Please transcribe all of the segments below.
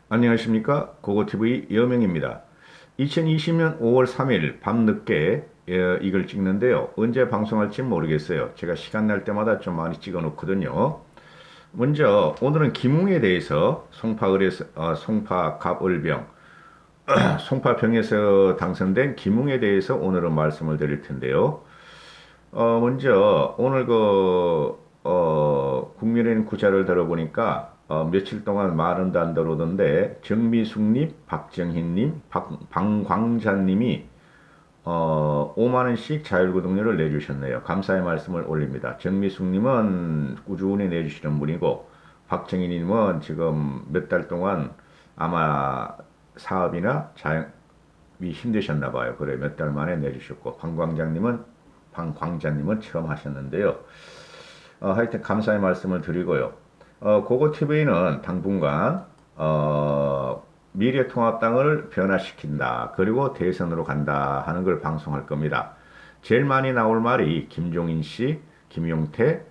안녕하십니까? 고고TV 여명입니다. 2020년 5월 3일 밤늦게 이걸 찍는데요. 언제 방송할지 모르겠어요. 제가 시간 날 때마다 좀 많이 찍어 놓거든요. 먼저 오늘은 김웅에 대해서 송파 갑을병, 송파병에서 당선된 김웅에 대해서 오늘은 말씀을 드릴 텐데요. 먼저 오늘 국민의힘 구자를 들어보니까 며칠 동안 말은 안 들어오던데 정미숙님, 박정희님, 방광자님이 5만 원씩 자율구독료를 내주셨네요. 감사의 말씀을 올립니다. 정미숙님은 꾸준히 내주시는 분이고 박정희님은 지금 몇 달 동안 아마 사업이나 자영이 힘드셨나 봐요. 그래 몇 달 만에 내주셨고 방광자님은 처음 하셨는데요. 하여튼 감사의 말씀을 드리고요. 고고TV는 당분간 미래통합당을 변화시킨다. 그리고 대선으로 간다 하는 걸 방송할 겁니다. 제일 많이 나올 말이 김종인 씨, 김용태,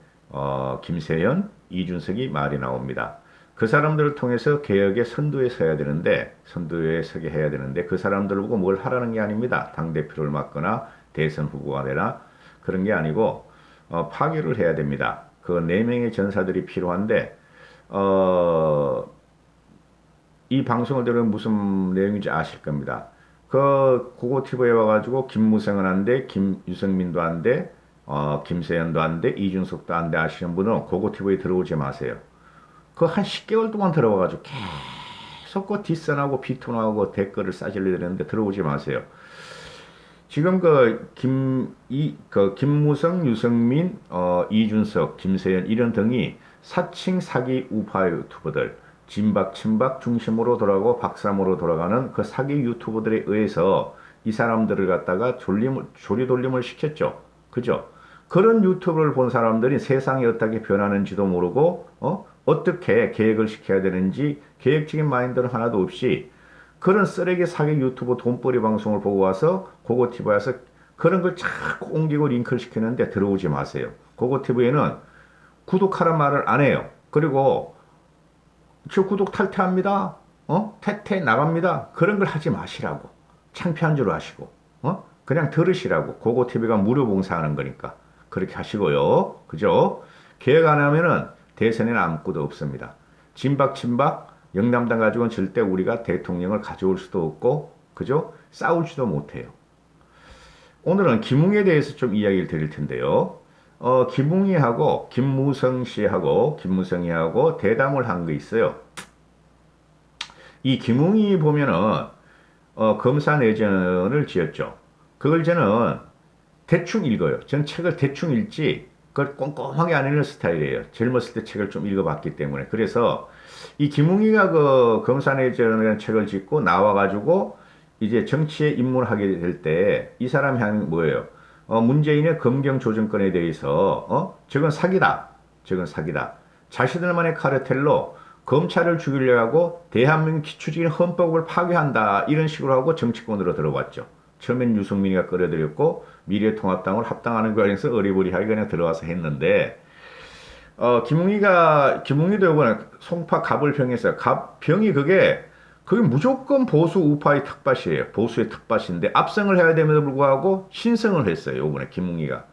김세현, 이준석이 말이 나옵니다. 그 사람들을 통해서 개혁의 선두에 서게 해야 되는데 그 사람들 보고 뭘 하라는 게 아닙니다. 당대표를 맡거나 대선 후보가 되나 그런 게 아니고 파괴를 해야 됩니다. 그 네 명의 전사들이 필요한데 이 방송을 들으면 무슨 내용인지 아실 겁니다. 고고TV에 와가지고 김무성은 안 돼, 유승민도 안 돼, 김세현도 안 돼, 이준석도 안 돼 아시는 분은 고고TV에 들어오지 마세요. 한 10개월 동안 들어와가지고 계속 뒷선하고 비토하고 댓글을 싸질러야 되는데 들어오지 마세요. 지금 김무성, 유승민, 이준석, 김세현 이런 등이 사칭 사기 우파 유튜버들, 진박, 친박 중심으로 돌아가고 박삼으로 돌아가는 그 사기 유튜버들에 의해서 이 사람들을 갖다가 조리돌림을 시켰죠. 그죠? 그런 유튜브를 본 사람들이 세상이 어떻게 변하는지도 모르고, 어떻게 계획을 시켜야 되는지 계획적인 마인드는 하나도 없이 그런 쓰레기 사기 유튜브 돈벌이 방송을 보고 와서 고고TV에 와서 그런 걸 자꾸 옮기고 링크를 시키는데 들어오지 마세요. 고고TV에는 구독하란 말을 안 해요. 그리고 저 구독 탈퇴합니다. 퇴퇴 나갑니다. 그런 걸 하지 마시라고. 창피한 줄 아시고. 그냥 들으시라고. 고고TV가 무료 봉사하는 거니까. 그렇게 하시고요. 그죠? 계획 안 하면은 대선에는 아무것도 없습니다. 진박 영남당 가지고는 절대 우리가 대통령을 가져올 수도 없고, 그죠? 싸우지도 못해요. 오늘은 김웅에 대해서 좀 이야기를 드릴 텐데요. 김웅이하고 김무성 씨하고 김무성이하고 대담을 한 거 있어요. 이 김웅이 보면은 검사 내전을 지었죠. 그걸 저는 대충 읽어요. 전 책을 대충 읽지 그걸 꼼꼼하게 안 읽는 스타일이에요. 젊었을 때 책을 좀 읽어봤기 때문에. 그래서 이 김웅이가 그 검사내전이라는 책을 짓고 나와가지고 이제 정치에 입문하게 될 때 이 사람이 하는 뭐예요? 문재인의 검경 조정권에 대해서 저건 사기다. 저건 사기다. 자신들만의 카르텔로 검찰을 죽이려고 하고 대한민국 기초적인 헌법을 파괴한다. 이런 식으로 하고 정치권으로 들어왔죠. 처음엔 유승민이가 끌어들였고 미래통합당을 합당하는 거에서 어리버리하게 그냥 들어와서 했는데 김웅이도 이번에 송파 갑을병에서 병이 그게 무조건 보수 우파의 텃밭이에요. 보수의 텃밭인데 압승을 해야 됨에도 불구하고 신승을 했어요. 이번에 김웅이가.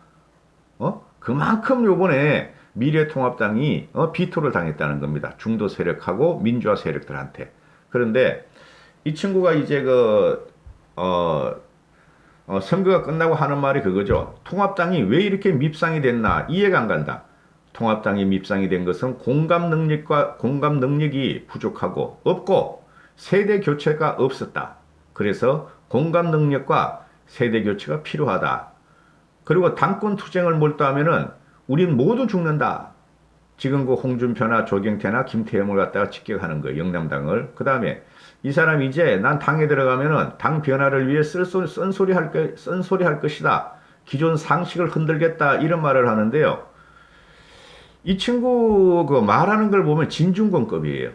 그만큼 요번에 미래통합당이 비토를 당했다는 겁니다. 중도 세력하고 민주화 세력들한테. 그런데 이 친구가 이제 선거가 끝나고 하는 말이 그거죠. 통합당이 왜 이렇게 밉상이 됐나 이해가 안 간다. 통합당이 밉상이 된 것은 공감 능력이 부족하고 없고 세대 교체가 없었다. 그래서 공감 능력과 세대 교체가 필요하다. 그리고 당권 투쟁을 몰두하면은 우린 모두 죽는다. 지금 홍준표나 조경태나 김태형을 갖다가 직격하는 거예요. 영남당을. 그 다음에 이 사람이 이제 난 당에 들어가면은 당 변화를 위해 쓴소리 할 것이다. 기존 상식을 흔들겠다. 이런 말을 하는데요. 이 친구 말하는 걸 보면 진중권급이에요.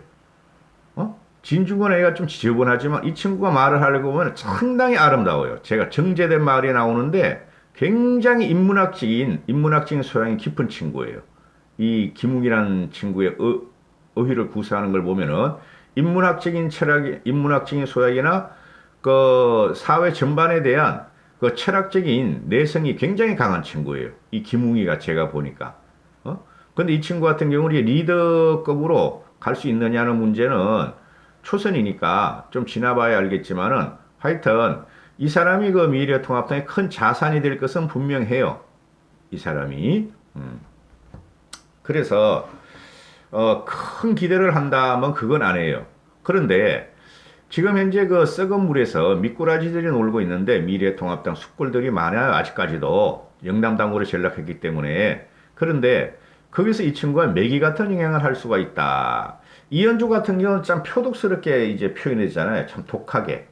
진중권 애가 좀 지저분하지만 이 친구가 말을 하려고 보면 상당히 아름다워요. 제가 정제된 말이 나오는데 굉장히 인문학적인 소양이 깊은 친구예요. 이 김웅이라는 친구의 어휘를 구사하는 걸 보면은 인문학적인 철학, 인문학적인 소양이나 그 사회 전반에 대한 그 철학적인 내성이 굉장히 강한 친구예요. 이 김웅이가 제가 보니까. 근데 이 친구 같은 경우는 리더급으로 갈 수 있느냐는 문제는 초선이니까 좀 지나봐야 알겠지만은 하여튼 이 사람이 그 미래통합당의 큰 자산이 될 것은 분명해요. 이 사람이. 그래서 큰 기대를 한다면 그건 아니에요. 그런데 지금 현재 그 썩은 물에서 미꾸라지들이 놀고 있는데 미래통합당 숙골들이 많아요. 아직까지도 영남당으로 전락했기 때문에. 그런데 거기서 이 친구가 매기 같은 영향을 할 수가 있다. 이현주 같은 경우는 참 표독스럽게 이제 표현했잖아요. 참 독하게.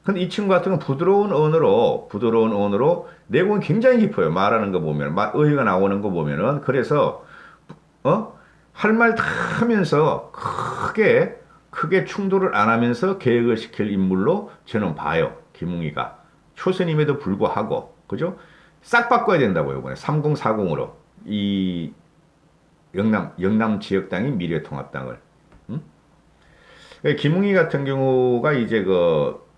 근데 이 친구 같은 경우는 부드러운 언어로 내공이 굉장히 깊어요. 말하는 거 보면, 어휘가 나오는 거 보면은. 그래서, 할 말 다 하면서 크게 충돌을 안 하면서 계획을 시킬 인물로 저는 봐요. 김웅이가. 초선임에도 불구하고. 그죠? 싹 바꿔야 된다고요. 이번에 3040으로. 이 영남 지역당인 미래통합당을. 김웅이 같은 경우가 이제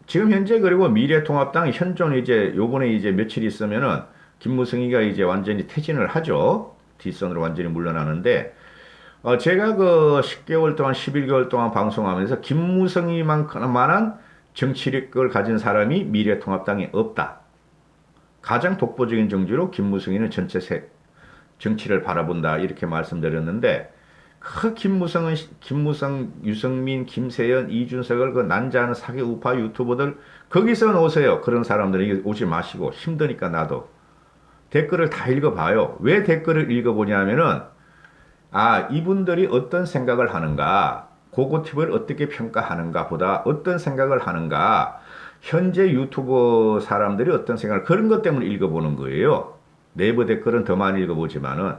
지금 현재 그리고 미래통합당 현존 이제 요번에 이제 며칠 있으면은 김무성이가 이제 완전히 퇴진을 하죠. 뒷선으로 완전히 물러나는데, 제가 10개월 동안, 11개월 동안 방송하면서 김무성이만한 정치력을 가진 사람이 미래통합당에 없다. 가장 독보적인 정지로 김무성이는 전체 정치를 바라본다. 이렇게 말씀드렸는데, 김무성, 유승민, 김세연, 이준석을 난자하는 사기 우파 유튜버들, 거기서 오세요. 그런 사람들이 오지 마시고, 힘드니까 나도. 댓글을 다 읽어봐요. 왜 댓글을 읽어보냐면은, 이분들이 어떤 생각을 하는가, 고고팁을 어떻게 평가하는가 보다 어떤 생각을 하는가, 현재 유튜버 사람들이 어떤 생각을, 그런 것 때문에 읽어보는 거예요. 네이버 댓글은 더 많이 읽어보지만은,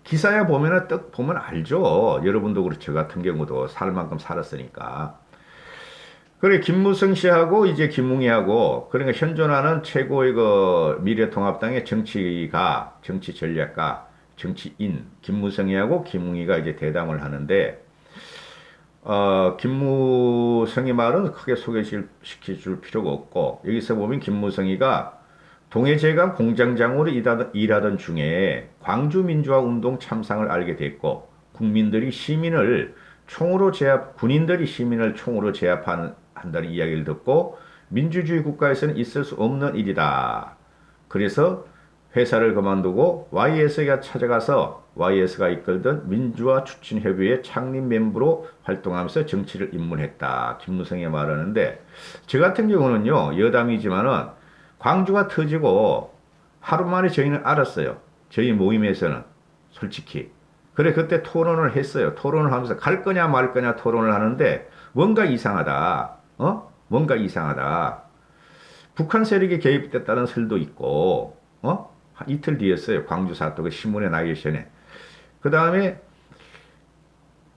기사야 보면은 딱 보면 알죠. 여러분도 그렇죠. 저 같은 경우도 살 만큼 살았으니까. 그래, 김무성 씨하고 이제 김웅이하고, 그러니까 현존하는 최고의 미래통합당의 정치 전략가, 정치인, 김무성이하고 김웅이가 이제 대담을 하는데, 김무성의 말은 크게 소개시켜줄 필요가 없고, 여기서 보면 김무성이가 동해제강 공장장으로 일하던 중에 광주민주화운동 참상을 알게 됐고, 군인들이 시민을 총으로 제압한다는 이야기를 듣고 민주주의 국가에서는 있을 수 없는 일이다. 그래서 회사를 그만두고 YS가 찾아가서 YS가 이끌던 민주화 추진협의회 창립 멤버로 활동하면서 정치를 입문했다. 김무성이 말하는데, 저 같은 경우는요, 여담이지만은 광주가 터지고 하루 만에 저희는 알았어요. 저희 모임에서는 솔직히. 그래, 그때 토론을 했어요. 토론을 하면서 갈 거냐 말 거냐 토론을 하는데 뭔가 이상하다. 뭔가 이상하다. 북한 세력이 개입됐다는 설도 있고, 한 이틀 뒤였어요. 광주 사또가 신문에 나기 전에. 그 다음에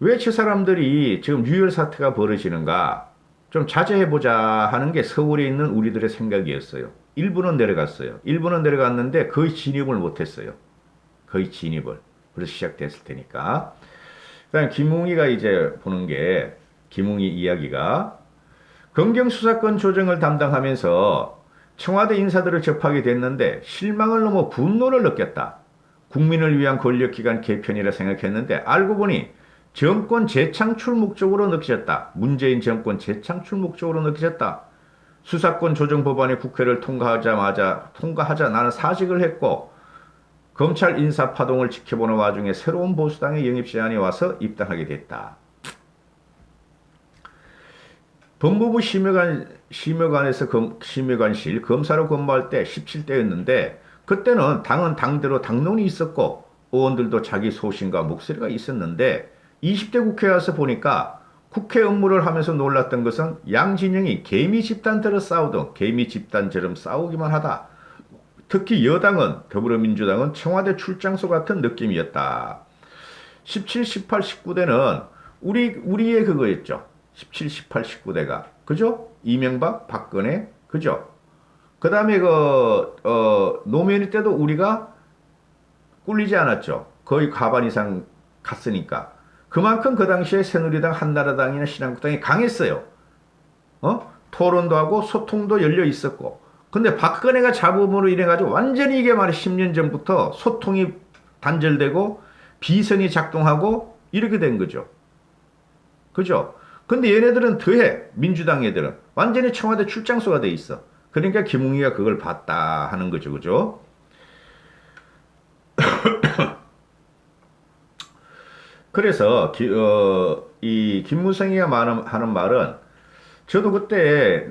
왜 저 사람들이 지금 유혈 사태가 벌어지는가 좀 자제해보자 하는 게 서울에 있는 우리들의 생각이었어요. 일부는 내려갔어요. 일부는 내려갔는데 거의 진입을 못했어요. 거의 진입을. 그래서 시작됐을 테니까. 그다음 김웅이가 이제 보는 게, 김웅이 이야기가 검경수사권 조정을 담당하면서 청와대 인사들을 접하게 됐는데 실망을 넘어 분노를 느꼈다. 국민을 위한 권력기관 개편이라 생각했는데 알고 보니 정권 재창출 목적으로 느껴졌다. 문재인 정권 재창출 목적으로 느껴졌다. 수사권 조정 법안이 국회를 통과하자 나는 사직을 했고, 검찰 인사 파동을 지켜보는 와중에 새로운 보수당의 영입 제안이 와서 입당하게 됐다. 법무부 심의관실 검사로 근무할 때 17대였는데 그때는 당은 당대로 당론이 있었고 의원들도 자기 소신과 목소리가 있었는데 20대 국회에 와서 보니까 국회 업무를 하면서 놀랐던 것은 양진영이 개미 집단처럼 싸우기만 하다. 특히 여당은, 더불어민주당은 청와대 출장소 같은 느낌이었다. 17, 18, 19대는 우리의 그거였죠. 17, 18, 19대가. 그죠? 이명박, 박근혜. 그죠? 그 다음에 노무현 때도 우리가 꿀리지 않았죠. 거의 과반 이상 갔으니까. 그만큼 그 당시에 새누리당, 한나라당이나 신한국당이 강했어요. 토론도 하고 소통도 열려 있었고. 근데 박근혜가 잡음으로 인해 가지고 완전히 이게 말이 10년 전부터 소통이 단절되고 비선이 작동하고 이렇게 된 거죠. 그죠? 근데 얘네들은 더해. 민주당 애들은 완전히 청와대 출장소가 돼 있어. 그러니까 김웅이가 그걸 봤다 하는 거죠. 그죠? 그래서 이 김무성이가 하는 말은 저도 그때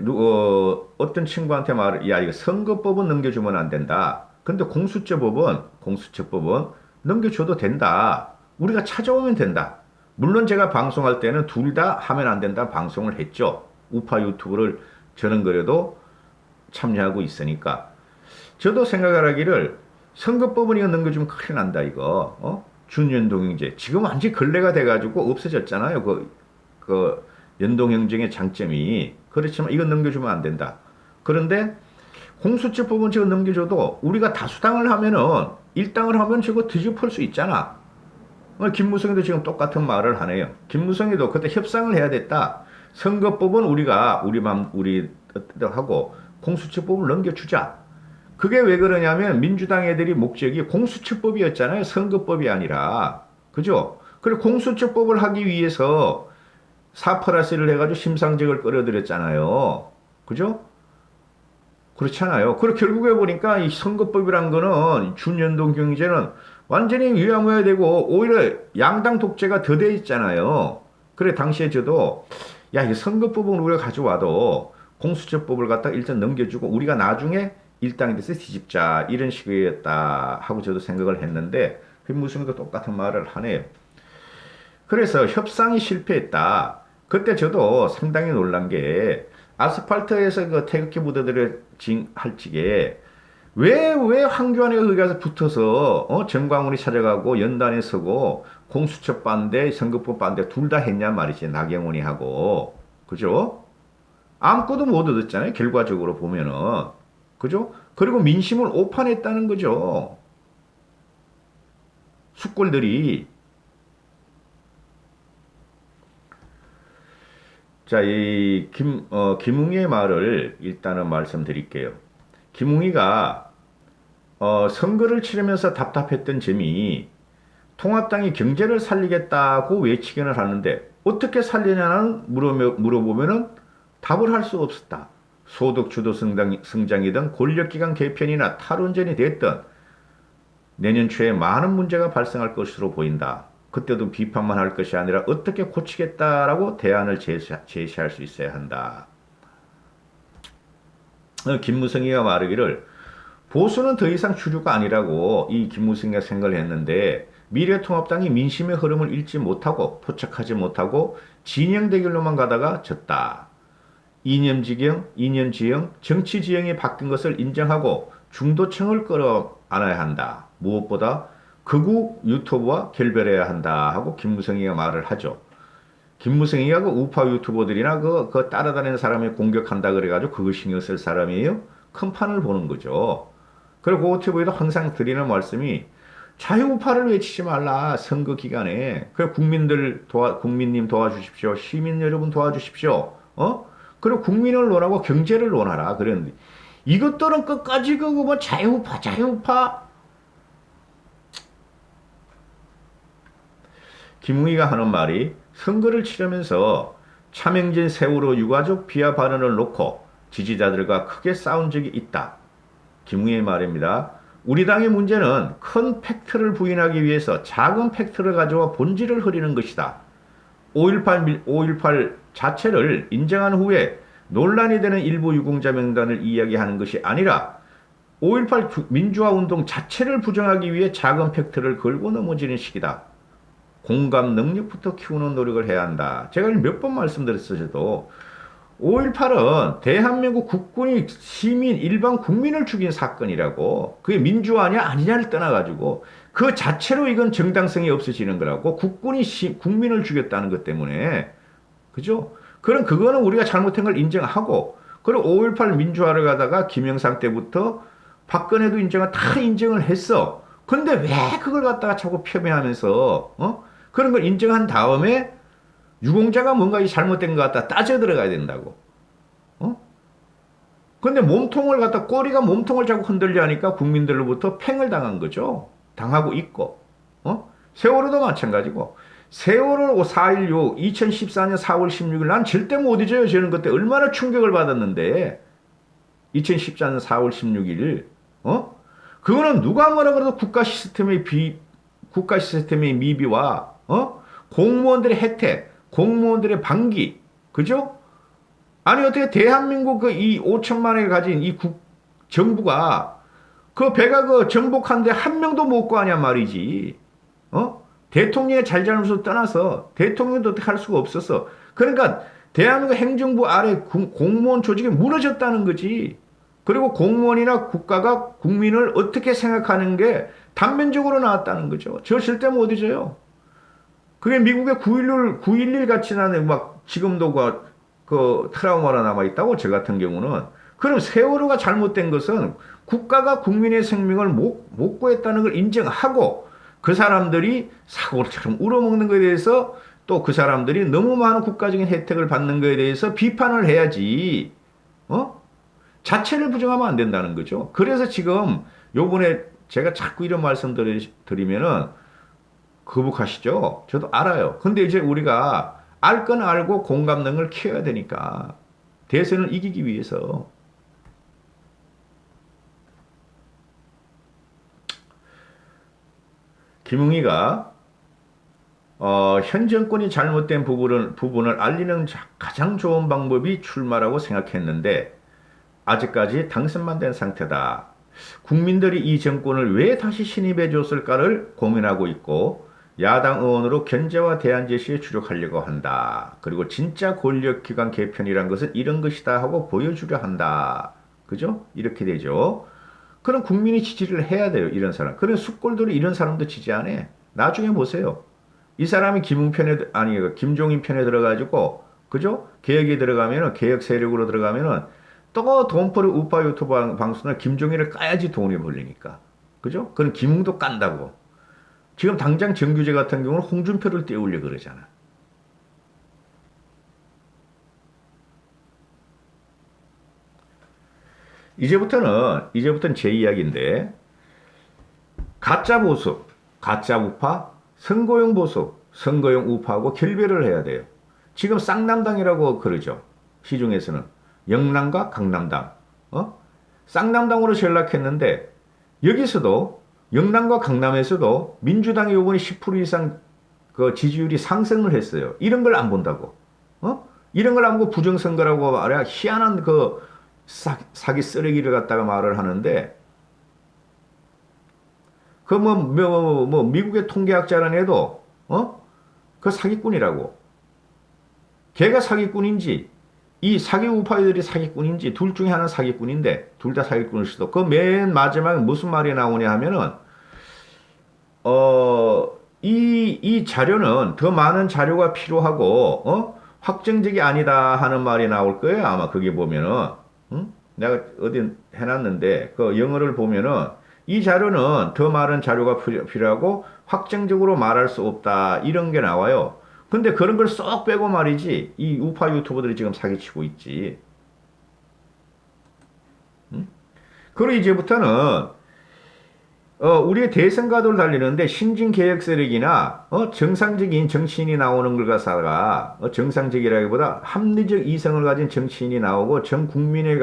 어떤 친구한테 야 이거 선거법은 넘겨주면 안 된다. 근데 공수처법은 넘겨줘도 된다. 우리가 찾아오면 된다. 물론 제가 방송할 때는 둘 다 하면 안 된다 방송을 했죠. 우파 유튜브를 저는 그래도 참여하고 있으니까. 저도 생각을 하기를 선거법은 이거 넘겨주면 큰일 난다 이거. 준연동형제 지금 완전히 걸레가 돼가지고 없어졌잖아요. 그 연동형제의 장점이. 그렇지만 이건 넘겨주면 안 된다. 그런데 공수처법은 저거 넘겨줘도 우리가 다수당을 하면은 일당을 하면 저거 뒤집을 수 있잖아. 김무성이도 지금 똑같은 말을 하네요. 김무성이도 그때 협상을 해야 됐다. 선거법은 우리 뜻대로 하고 공수처법을 넘겨주자. 그게 왜 그러냐면 민주당 애들이 목적이 공수처법이었잖아요. 선거법이 아니라. 그죠? 그리고 공수처법을 하기 위해서 4+1을 해가지고 심상정을 끌어들였잖아요. 그죠? 그렇잖아요. 그리고 결국에 보니까 이 선거법이란 거는 준연동 경제는 완전히 위야무야 되고 오히려 양당 독재가 더 돼 있잖아요. 그래 당시에 저도 야, 이 선거법은 우리가 가져와도 공수처법을 갖다 일단 넘겨주고 우리가 나중에 일당이 돼서 뒤집자 이런 식이었다 하고 저도 생각을 했는데 김무성도 똑같은 말을 하네요. 그래서 협상이 실패했다. 그때 저도 상당히 놀란 게 아스팔트에서 그 태극기 부대들을 할 적에 왜 황교안이가 거기 가서 붙어서 정광훈이 찾아가고 연단에 서고 공수처 반대 선거법 반대 둘 다 했냔 말이지. 나경원이 하고. 그죠? 아무것도 못 얻었잖아요. 결과적으로 보면은. 그죠? 그리고 민심을 오판했다는 거죠. 숙골들이. 자, 김웅의 말을 일단은 말씀드릴게요. 김웅이가, 선거를 치르면서 답답했던 점이 통합당이 경제를 살리겠다고 외치기는 하는데 어떻게 살리냐는 물어보면은 답을 할 수 없었다. 소득 주도 성장이든 권력기관 개편이나 탈원전이 됐든 내년 초에 많은 문제가 발생할 것으로 보인다. 그때도 비판만 할 것이 아니라 어떻게 고치겠다라고 대안을 제시할 수 있어야 한다. 김무성이가 말하기를 보수는 더 이상 주류가 아니라고 이 김무성이가 생각을 했는데 미래통합당이 민심의 흐름을 읽지 못하고 포착하지 못하고 진영 대결로만 가다가 졌다. 이념지형, 정치지형이 바뀐 것을 인정하고 중도층을 끌어안아야 한다. 무엇보다 극우 유튜버와 결별해야 한다 하고 김무성이가 말을 하죠. 김무성이가 그 우파 유튜버들이나 그 따라다니는 사람이 공격한다 그래가지고 그거 신경 쓸 사람이에요? 큰 판을 보는 거죠. 그리고 고티브에도 항상 드리는 말씀이 자유우파를 외치지 말라. 선거 기간에. 그래 국민님 도와주십시오. 시민 여러분 도와주십시오. 그리고 국민을 논하고 경제를 논하라. 그랬는데 이것들은 끝까지 그거 뭐 자유우파. 김웅이가 하는 말이 선거를 치르면서 차명진 세월호 유가족 비하 발언을 놓고 지지자들과 크게 싸운 적이 있다. 김웅의 말입니다. 우리 당의 문제는 큰 팩트를 부인하기 위해서 작은 팩트를 가져와 본질을 흐리는 것이다. 5.18 자체를 인정한 후에 논란이 되는 일부 유공자 명단을 이야기하는 것이 아니라 5.18 민주화 운동 자체를 부정하기 위해 작은 팩트를 걸고 넘어지는 시기다. 공감 능력부터 키우는 노력을 해야 한다. 제가 몇 번 말씀드렸어도 5.18은 대한민국 국군이 시민 일반 국민을 죽인 사건이라고. 그게 민주화냐 아니냐를 떠나가지고 그 자체로 이건 정당성이 없어지는 거라고. 국군이 국민을 죽였다는 것 때문에. 그죠? 그럼 그거는 우리가 잘못한 걸 인정하고, 그리고 5.18 민주화를 가다가 김영삼 때부터 박근혜도 다 인정을 했어. 근데 왜 그걸 갖다가 자꾸 폄훼하면서 그런 걸 인정한 다음에 유공자가 뭔가 잘못된 것 같다 따져 들어가야 된다고. 어? 근데 몸통을 갖다 꼬리가 몸통을 자꾸 흔들려 하니까 국민들로부터 팽을 당한 거죠. 당하고 있고. 세월호도 마찬가지고. 세월호 4.16 2014년 4월 16일 난 절대 못 잊어요. 저는 그때 얼마나 충격을 받았는데 2014년 4월 16일 그거는 누가 뭐라 그래도 국가 시스템의 미비와 공무원들의 혜택, 공무원들의 방기, 그죠? 아니 어떻게 대한민국 그 이 5천만을 가진 이 정부가 그 배가 그 정복하는데 한 명도 못 구하냐 말이지. 대통령의 잘잘못을 떠나서 대통령도 어떻게 할 수가 없었어. 그러니까 대한민국 행정부 아래 공무원 조직이 무너졌다는 거지. 그리고 공무원이나 국가가 국민을 어떻게 생각하는 게 단면적으로 나왔다는 거죠. 저 절대 못 잊어요. 그게 미국의 9.11 같이 나는 막 지금도 그 트라우마로 남아있다고 저 같은 경우는. 그럼 세월호가 잘못된 것은 국가가 국민의 생명을 못 구했다는 걸 인정하고 그 사람들이 사고처럼 울어먹는 것에 대해서 또 그 사람들이 너무 많은 국가적인 혜택을 받는 것에 대해서 비판을 해야지. 자체를 부정하면 안 된다는 거죠. 그래서 지금 요번에 제가 자꾸 이런 말씀 드리면은 거북하시죠? 저도 알아요. 근데 이제 우리가 알 건 알고 공감능을 키워야 되니까 대선을 이기기 위해서 김웅이가 현 정권이 잘못된 부분을 알리는 가장 좋은 방법이 출마라고 생각했는데 아직까지 당선만 된 상태다. 국민들이 이 정권을 왜 다시 신입해 줬을까를 고민하고 있고 야당 의원으로 견제와 대안 제시에 주력하려고 한다. 그리고 진짜 권력기관 개편이란 것은 이런 것이다 하고 보여주려 한다. 그죠? 이렇게 되죠. 그럼 국민이 지지를 해야 돼요. 이런 사람. 그런 숙골들이 이런 사람도 지지 안 해. 나중에 보세요. 이 사람이 김종인 편에 들어가지고 그죠? 개혁에 들어가면은 개혁 세력으로 들어가면은 또 돈벌이 우파 유튜브 방송을 김종인을 까야지 돈이 벌리니까. 그죠? 그럼 김웅도 깐다고. 지금 당장 정규재 같은 경우는 홍준표를 떼우려 그러잖아. 이제부터는 제 이야기인데 가짜 보수, 가짜 우파, 선거용 보수, 선거용 우파하고 결별을 해야 돼요. 지금 쌍남당이라고 그러죠. 시중에서는 영남과 강남당. 쌍남당으로 전락했는데 여기서도 영남과 강남에서도 민주당이 이번에 10% 이상 그 지지율이 상승을 했어요. 이런 걸 안 본다고. 이런 걸 안 보고 부정선거라고 말이야. 희한한 그 사기 쓰레기를 갖다가 말을 하는데 그 미국의 통계학자란 애도 그 사기꾼이라고. 걔가 사기꾼인지 이 사기 우파들이 사기꾼인지 둘 중에 하나는 사기꾼인데 둘 다 사기꾼일 수도. 그 맨 마지막에 무슨 말이 나오냐 하면은 이 자료는 더 많은 자료가 필요하고 확정적이 아니다 하는 말이 나올 거예요. 아마 그게 보면은 내가 어디 해놨는데 그 영어를 보면은 이 자료는 더 많은 자료가 필요하고 확정적으로 말할 수 없다 이런 게 나와요. 근데 그런 걸 쏙 빼고 말이지 이 우파 유튜버들이 지금 사기치고 있지. 그리고 이제부터는 우리의 대선가도를 달리는데 신진개혁 세력이나 정상적인 정치인이 나오는 걸 갖다가 정상적이라기보다 합리적 이성을 가진 정치인이 나오고 전 국민의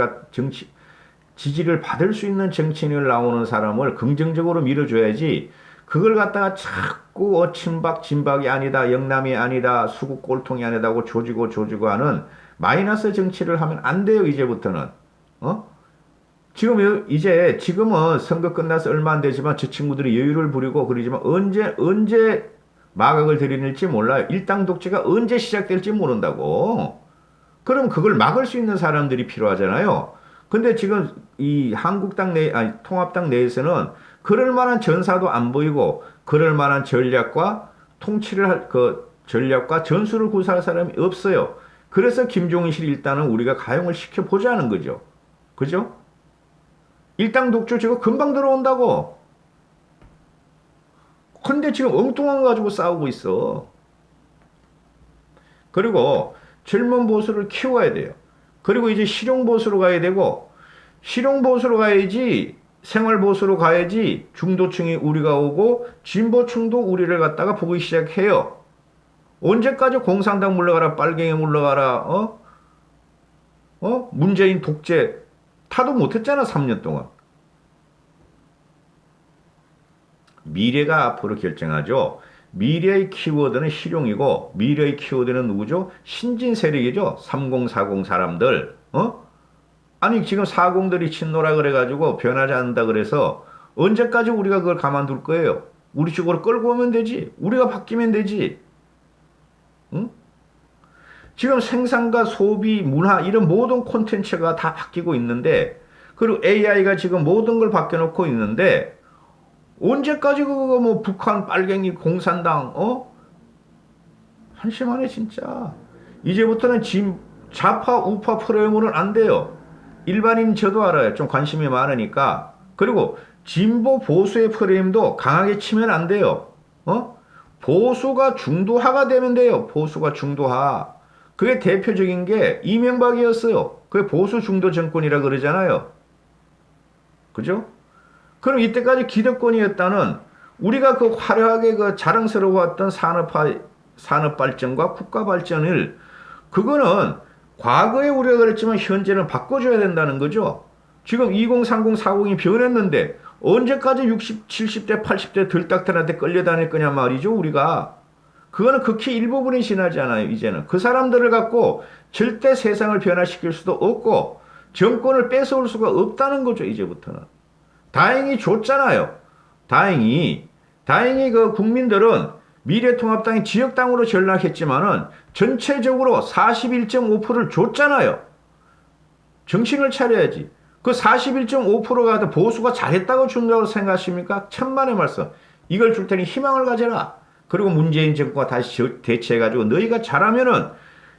지지를 받을 수 있는 정치인을 나오는 사람을 긍정적으로 밀어줘야지. 그걸 갖다가 자꾸 친박 진박이 아니다, 영남이 아니다, 수국 꼴통이 아니다고 조지고 하는 마이너스 정치를 하면 안 돼요. 이제부터는. 지금은 선거 끝나서 얼마 안 되지만 저 친구들이 여유를 부리고 그러지만 언제 마각을 들이밀지 몰라요. 일당 독재가 언제 시작될지 모른다고. 그럼 그걸 막을 수 있는 사람들이 필요하잖아요. 근데 지금 이 통합당 내에서는 그럴 만한 전사도 안 보이고 그럴 만한 전략과 통치를 할 전략과 전술을 구사할 사람이 없어요. 그래서 김종인 씨를 일단은 우리가 가용을 시켜보자는 거죠. 그죠? 일당 독주 저거 금방 들어온다고. 근데 지금 엉뚱한 거 가지고 싸우고 있어. 그리고 젊은 보수를 키워야 돼요. 그리고 이제 실용 보수로 가야 되고, 실용 보수로 가야지, 생활 보수로 가야지 중도층이 우리가 오고 진보층도 우리를 갖다가 보기 시작해요. 언제까지 공산당 물러가라, 빨갱이 물러가라, 문재인 독재 타도 못했잖아, 3년 동안. 미래가 앞으로 결정하죠. 미래의 키워드는 실용이고, 미래의 키워드는 누구죠? 신진 세력이죠. 3040 사람들. 아니, 지금 40들이 친노라 그래가지고 변하지 않는다 그래서 언제까지 우리가 그걸 가만둘 거예요? 우리 쪽으로 끌고 오면 되지. 우리가 바뀌면 되지. 응? 지금 생산과 소비, 문화 이런 모든 콘텐츠가 다 바뀌고 있는데, 그리고 AI가 지금 모든 걸 바뀌어놓고 있는데, 언제까지 그거 뭐 북한 빨갱이 공산당 한심하네 진짜. 이제부터는 좌파 우파 프로그램은 안 돼요. 일반인 저도 알아요. 좀 관심이 많으니까. 그리고 진보 보수의 프레임도 강하게 치면 안 돼요. 보수가 중도화가 되면 돼요. 보수가 중도화. 그게 대표적인 게 이명박이었어요. 그게 보수 중도 정권이라 그러잖아요. 그죠? 그럼 이때까지 기득권이었다는 우리가 그 화려하게 그 자랑스러워했던 산업 발전과 국가 발전을 그거는 과거에 우리가 그랬지만 현재는 바꿔줘야 된다는 거죠. 지금 2030, 40이 변했는데 언제까지 60, 70대, 80대 들딱들한테 끌려다닐 거냐 말이죠, 우리가. 그거는 극히 일부분이 지나지 않아요, 이제는. 그 사람들을 갖고 절대 세상을 변화시킬 수도 없고 정권을 뺏어올 수가 없다는 거죠, 이제부터는. 다행히 줬잖아요. 다행히 그 국민들은 미래통합당이 지역당으로 전락했지만은 전체적으로 41.5%를 줬잖아요. 정신을 차려야지. 그 41.5%가 보수가 잘했다고 준다고 생각하십니까? 천만의 말씀. 이걸 줄 테니 희망을 가져라. 그리고 문재인 정부가 다시 대체해가지고 너희가 잘하면은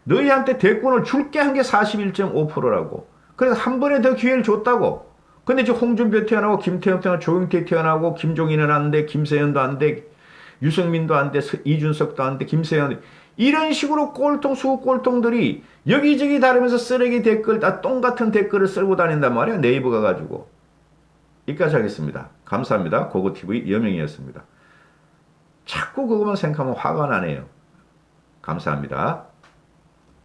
너희한테 대권을 줄게 한 게 41.5%라고. 그래서 한 번에 더 기회를 줬다고. 근데 이제 홍준표 태어나고 김태형 태어나고 조영태 태어나고 김종인은 안 돼, 김세현도 안 돼, 유승민도 안 돼, 이준석도 안 돼, 김세현 이런 식으로 꼴통 수꼴통들이 여기저기 다르면서 쓰레기 댓글 다 똥같은 댓글을 쓰고 다닌단 말이야. 네이버 가가지고. 여기까지 하겠습니다. 감사합니다. 고고TV 여명이었습니다. 자꾸 그것만 생각하면 화가 나네요. 감사합니다.